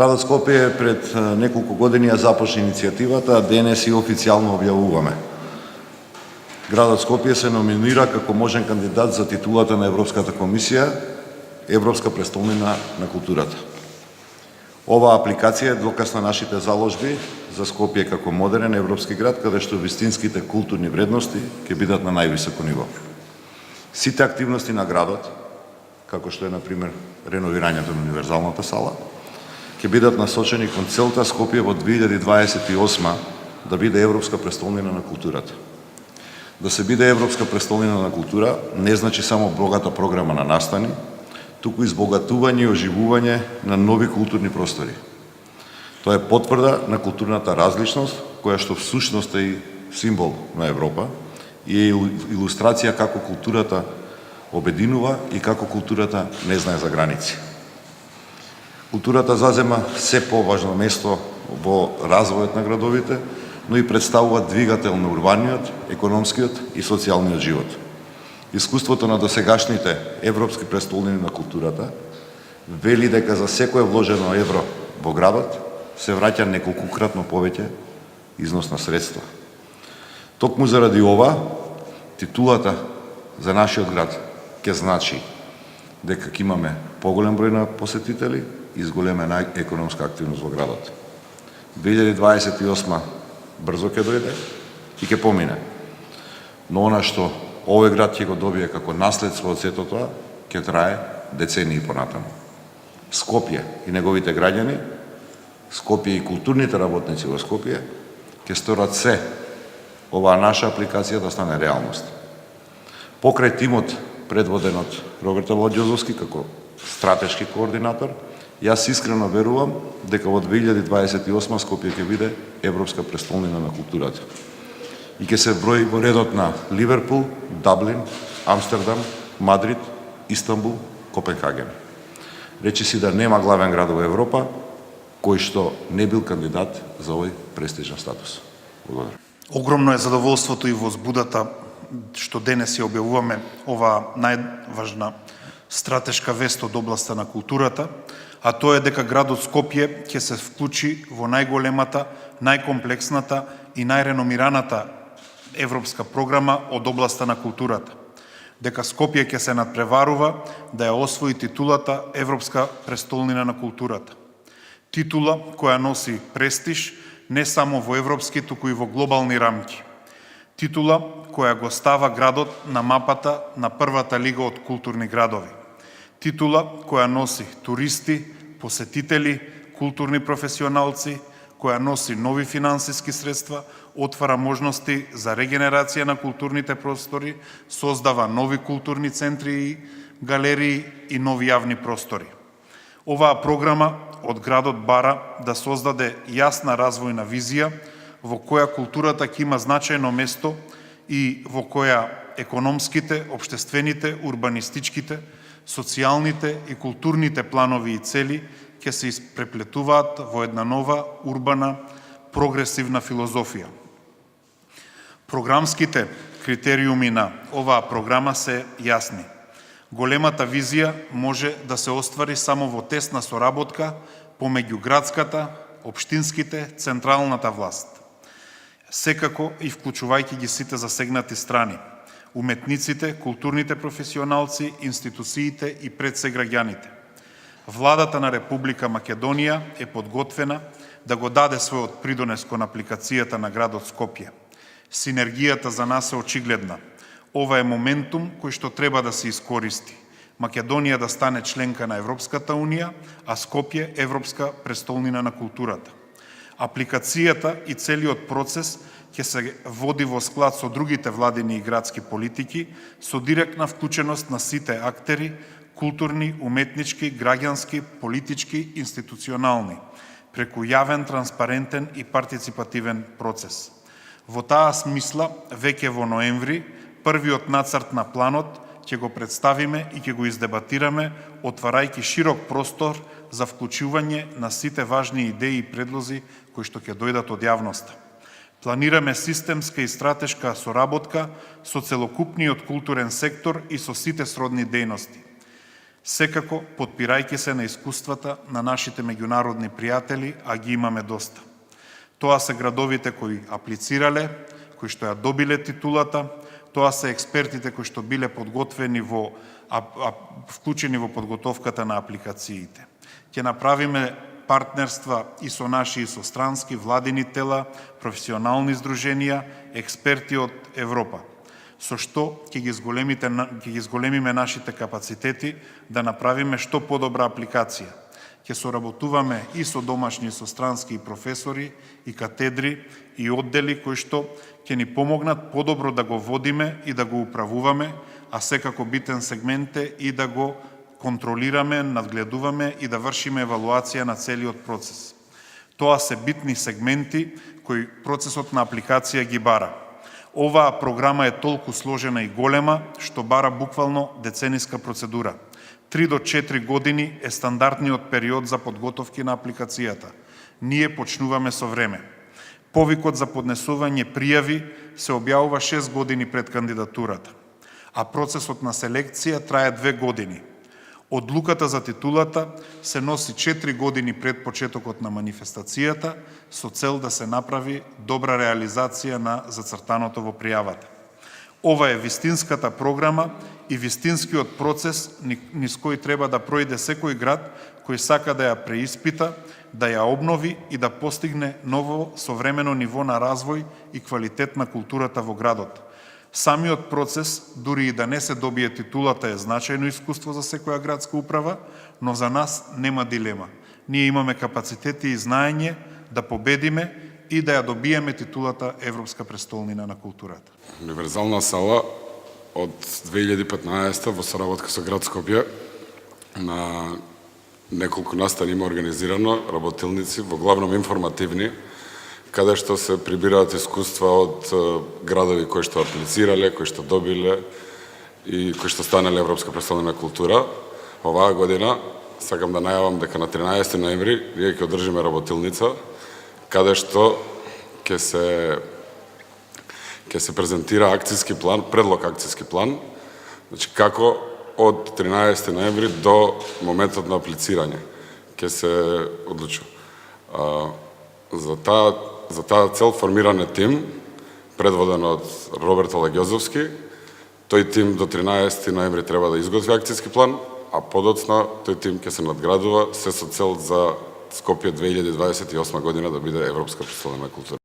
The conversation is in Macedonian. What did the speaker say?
Градот Скопје пред неколку години ја започна иницијативата, а денес и официјално објавуваме. Градот Скопје се номинира како можен кандидат за титулата на Европската комисија Европска престолнина на културата. Оваа апликација е доказ на нашите заложби за Скопје како модерен европски град, каде што вистинските културни вредности ќе бидат на највисоко ниво. Сите активности на градот, како што е, например, реновирањето на универзалната сала, ќе бидат насочени кон целта Скопје во 2028 да биде Европска престолнина на културата. Да се биде Европска престолнина на култура не значи само богата програма на настани, туку избогатување и оживување на нови културни простори. Тоа е потврда на културната различност, која што всушност е и символ на Европа и е илустрација како културата обединува и како културата не знае за граници. Културата зазема се поважно место во развојот на градовите, но и представува двигател на урбаниот, економскиот и социјалниот живот. Искуството на досегашните европски престолнини на културата вели дека за секое вложено евро во градот се враќа неколкукратно повеќе износ на средства. Токму заради ова, титулата за нашиот град ќе значи дека ќе имаме поголем број на посетители и зголемена економска активност во градот. 2028 брзо ќе дојде и ќе помине. Но она што овој град ќе го добие како наследство од сето тоа, ќе трае децении понатаму. Скопје и неговите граѓани, Скопје и културните работници во Скопје ќе сторат се оваа наша апликација да стане реалност. Покрај тимот предводен од Роберто Ладјозовски како стратешки координатор, јас искрено верувам дека во 2028 Скопје ќе биде Европска престолнина на културата и ќе се брои во редот на Ливерпул, Даблин, Амстердам, Мадрид, Истанбул, Копенхаген. Речиси да нема главен град во Европа кој што не бил кандидат за овој престижен статус. Благодарам. Огромно е задоволството и возбудата што денес ја објавуваме оваа најважна стратешка вест од областа на културата, а тоа е дека градот Скопје ќе се вклучи во најголемата, најкомплексната и најреномираната европска програма од областа на културата. Дека Скопје ќе се надпреварува да ја освои титулата Европска престолнина на културата. Титула која носи престиж не само во европски, туку и во глобални рамки. Титула која го става градот на мапата на првата лига од културни градови. Титула која носи туристи, посетители, културни професионалци, која носи нови финансиски средства, отвара можности за регенерација на културните простори, создава нови културни центри и галерии и нови јавни простори. Оваа програма од градот бара да создаде јасна развојна визија во која културата ќе има значајно место и во која економските, општествените, урбанистичките, социјалните и културните планови и цели ќе се испреплетуваат во една нова, урбана, прогресивна филозофија. Програмските критериуми на оваа програма се јасни. Големата визија може да се оствари само во тесна соработка помеѓу градската, општинските, централната власт. Секако и вклучувајќи ги сите засегнати страни, уметниците, културните професионалци, институциите и пред се граѓаните. Владата на Република Македонија е подготвена да го даде својот придонес кон апликацијата на градот Скопје. Синергијата за нас е очигледна. Ова е моментум кој што треба да се искористи. Македонија да стане членка на Европската Унија, а Скопје Европска престолнина на културата. Апликацијата и целиот процес ќе се води во склад со другите владини и градски политики, со директна вклученост на сите актери, културни, уметнички, граѓански, политички, институционални, преку јавен, транспарентен и партиципативен процес. Во таа смисла, веќе во ноември, првиот нацрт на планот ќе го представиме и ќе го издебатираме, отварајќи широк простор за вклучување на сите важни идеи и предлози кои што ќе дојдат од јавноста. Планираме системска и стратешка соработка со целокупниот културен сектор и со сите сродни дејности. Секако, подпирајќи се на искуствата на нашите меѓународни пријатели, а ги имаме доста. Тоа се градовите кои аплицирале, кои што ја добиле титулата, тоа се експертите кои што биле подготвени вклучени во подготовката на апликациите. Ќе направиме партнерства и со наши и со странски владини тела, професионални здруженија, експерти од Европа, со што ќе ги зголемиме нашите капацитети да направиме што подобра апликација. Ќе соработуваме и со домашни и со странски професори и катедри и оддели кои што ќе ни помогнат подобро да го водиме и да го управуваме, а секако битен сегмент е и да го контролираме, надгледуваме и да вршиме евалуација на целиот процес. Тоа се битни сегменти кои процесот на апликација ги бара. Оваа програма е толку сложена и голема, што бара буквално децениска процедура. 3 до 4 години е стандардниот период за подготовки на апликацијата. Ние почнуваме со време. Повикот за поднесување пријави се објавува 6 години пред кандидатурата, а процесот на селекција трае 2 години. Одлуката за титулата се носи 4 години пред почетокот на манифестацијата со цел да се направи добра реализација на зацртаното во пријавата. Ова е вистинската програма и вистинскиот процес низ кој треба да пројде секој град кој сака да ја преиспита, да ја обнови и да постигне ново современо ниво на развој и квалитет на културата во градот. Самиот процес, дури и да не се добие титулата, е значајно искуство за секоја градска управа, но за нас нема дилема. Ние имаме капацитети и знаење да победиме и да ја добиеме титулата Европска престолнина на културата. Универзална сала од 2015 во соработка со град Скопје на неколку настани има организирано работилници, во главном информативни, каде што се прибираат искуства од градови кои што аплицирале, кои што добиле и кои што станале Европска престолнина култура. Оваа година сакам да најавам дека на 13 ноември ние ќе одржиме работилница каде што ќе се презентира акцијски план, предлог акцијски план, значи како од 13 ноември до моментот на аплицирање ќе се одлучува. За таа цел формиран е тим, предводен од Роберт Алагјозовски. Тој тим до 13 ноември треба да изготви акцијски план, а подоцна тој тим ќе се надградува се со цел за Скопје 2028 година да биде Европска престолнина на култура.